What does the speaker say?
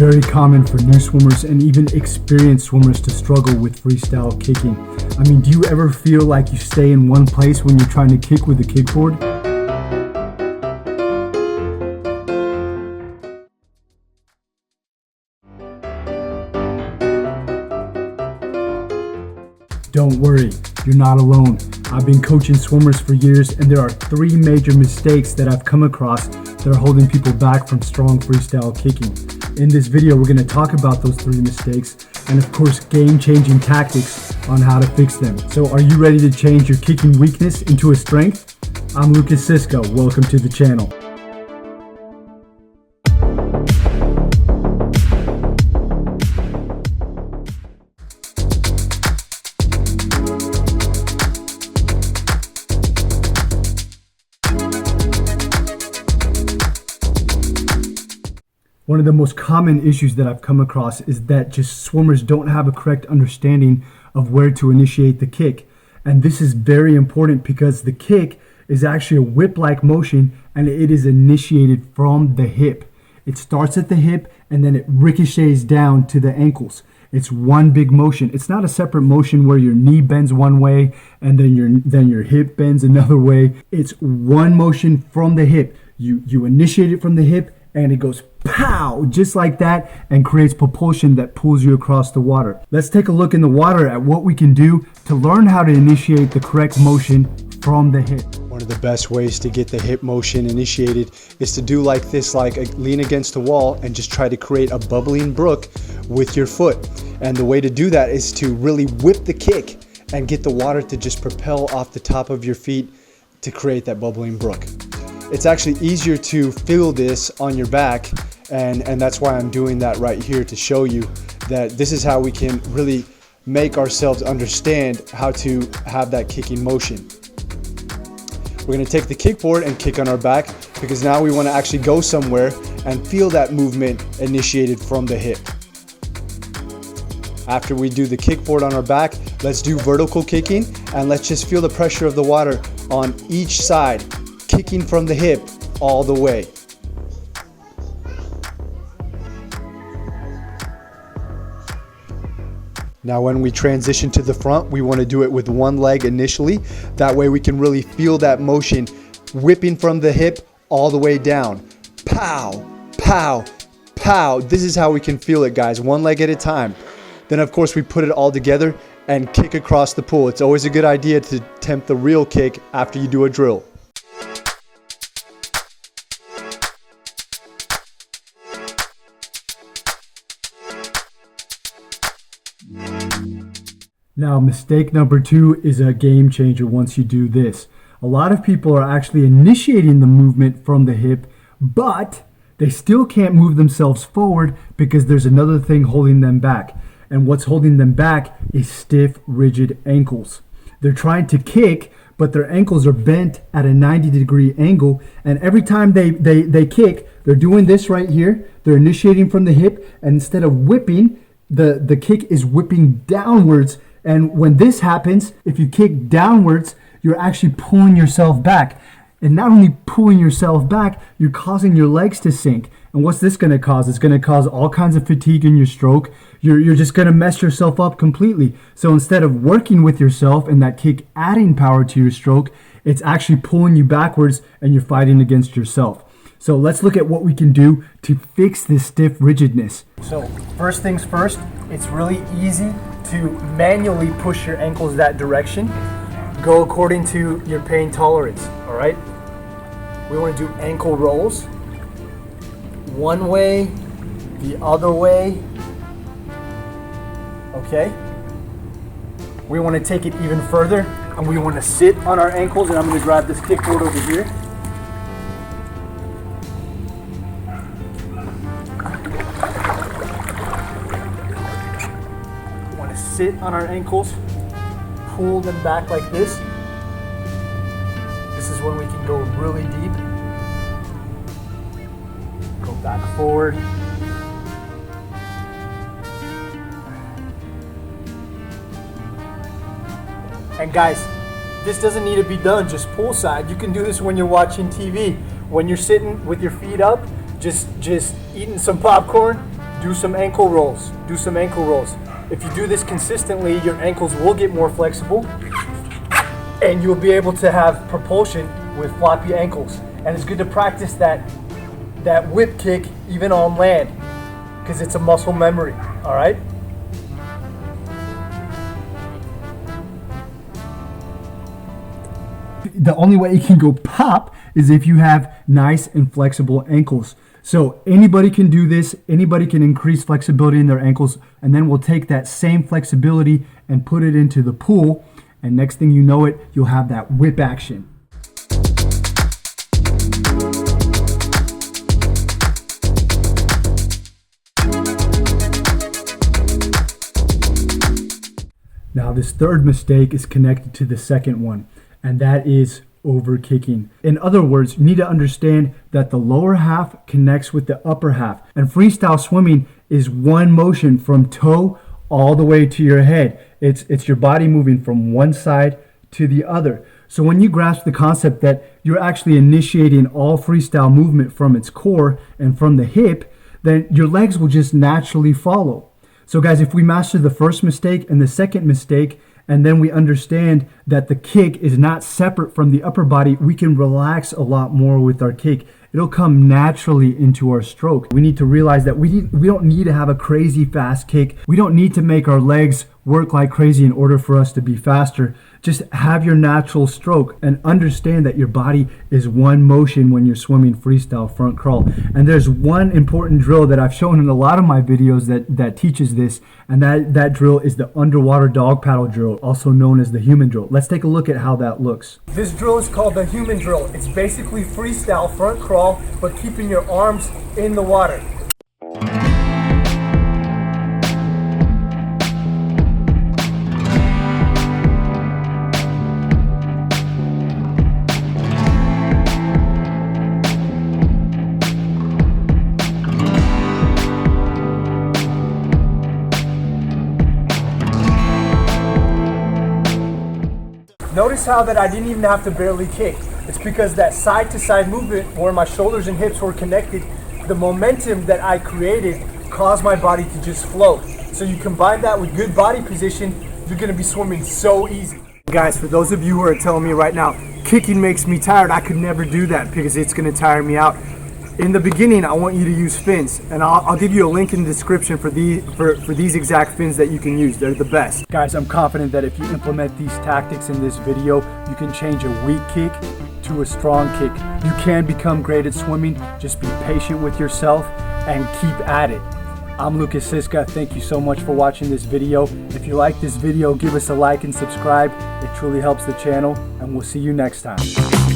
very common for new swimmers and even experienced swimmers to struggle with freestyle kicking. I mean, do you ever feel like you stay in one place when you're trying to kick with a kickboard? Don't worry, you're not alone. I've been coaching swimmers for years, and there are 3 major mistakes that I've come across that are holding people back from strong freestyle kicking. In this video, we're going to talk about those 3 mistakes and of course game-changing tactics on how to fix them. So are you ready to change your kicking weakness into a strength? I'm Lukas Siska, welcome to the channel. One of the most common issues that I've come across is that just swimmers don't have a correct understanding of where to initiate the kick. And this is very important because the kick is actually a whip-like motion and it is initiated from the hip. It starts at the hip and then it ricochets down to the ankles. It's one big motion. It's not a separate motion where your knee bends one way and then your hip bends another way. It's one motion from the hip. You initiate it from the hip and it goes pow, just like that, and creates propulsion that pulls you across the water. Let's take a look in the water at what we can do to learn how to initiate the correct motion from the hip. One of the best ways to get the hip motion initiated is to do like this, lean against the wall and just try to create a bubbling brook with your foot. And the way to do that is to really whip the kick and get the water to just propel off the top of your feet to create that bubbling brook. It's actually easier to feel this on your back, and that's why I'm doing that right here to show you that this is how we can really make ourselves understand how to have that kicking motion. We're going to take the kickboard and kick on our back because now we want to actually go somewhere and feel that movement initiated from the hip. After we do the kickboard on our back, let's do vertical kicking and let's just feel the pressure of the water on each side, kicking from the hip all the way. Now when we transition to the front, we want to do it with one leg initially. That way we can really feel that motion whipping from the hip all the way down. Pow, pow, pow. This is how we can feel it, guys, one leg at a time. Then of course we put it all together and kick across the pool. It's always a good idea to attempt the real kick after you do a drill. Now, mistake number 2 is a game changer once you do this. A lot of people are actually initiating the movement from the hip, but they still can't move themselves forward because there's another thing holding them back. And what's holding them back is stiff, rigid ankles. They're trying to kick, but their ankles are bent at a 90-degree angle. And every time they kick, they're doing this right here. They're initiating from the hip, and instead of whipping, the kick is whipping downwards. And when this happens, if you kick downwards, you're actually pulling yourself back. And not only pulling yourself back, you're causing your legs to sink. And what's this going to cause? It's going to cause all kinds of fatigue in your stroke. You're just going to mess yourself up completely. So instead of working with yourself and that kick adding power to your stroke, it's actually pulling you backwards and you're fighting against yourself. So let's look at what we can do to fix this stiff rigidness. So first things first, it's really easy to manually push your ankles that direction. Go according to your pain tolerance, all right? We want to do ankle rolls. One way, the other way, okay? We want to take it even further and we want to sit on our ankles, and I'm going to grab this kickboard over here. Sit on our ankles, pull them back like this. This is when we can go really deep. Go back forward. And guys, this doesn't need to be done just poolside. You can do this when you're watching TV. When you're sitting with your feet up, just eating some popcorn, do some ankle rolls. Do some ankle rolls. If you do this consistently, your ankles will get more flexible and you'll be able to have propulsion with floppy ankles. And it's good to practice that whip kick even on land because it's a muscle memory, all right? The only way you can go pop is if you have nice and flexible ankles. So anybody can do this, anybody can increase flexibility in their ankles, and then we'll take that same flexibility and put it into the pool, and next thing you know it, you'll have that whip action. Now this third mistake is connected to the second one, and that is over kicking. In other words, you need to understand that the lower half connects with the upper half, and freestyle swimming is one motion from toe all the way to your head. It's your body moving from one side to the other. So when you grasp the concept that you're actually initiating all freestyle movement from its core and from the hip, then your legs will just naturally follow. So guys, if we master the first mistake and the second mistake, and then we understand that the kick is not separate from the upper body, we can relax a lot more with our kick. It'll come naturally into our stroke. We need to realize that we don't need to have a crazy fast kick. We don't need to make our legs work like crazy in order for us to be faster. Just have your natural stroke and understand that your body is one motion when you're swimming freestyle front crawl. And there's one important drill that I've shown in a lot of my videos that teaches this, and that drill is the underwater dog paddle drill, also known as the human drill. Let's take a look at how that looks. This drill is called the human drill. It's basically freestyle front crawl, but keeping your arms in the water. Notice how that I didn't even have to barely kick. It's because that side to side movement where my shoulders and hips were connected, the momentum that I created caused my body to just float. So you combine that with good body position, you're gonna be swimming so easy. Guys, for those of you who are telling me right now, kicking makes me tired, I could never do that because it's gonna tire me out. In the beginning, I want you to use fins, and I'll give you a link in the description for these exact fins that you can use. They're the best. Guys, I'm confident that if you implement these tactics in this video, you can change a weak kick to a strong kick. You can become great at swimming. Just be patient with yourself and keep at it. I'm Lukas Siska. Thank you so much for watching this video. If you like this video, give us a like and subscribe. It truly helps the channel, and we'll see you next time.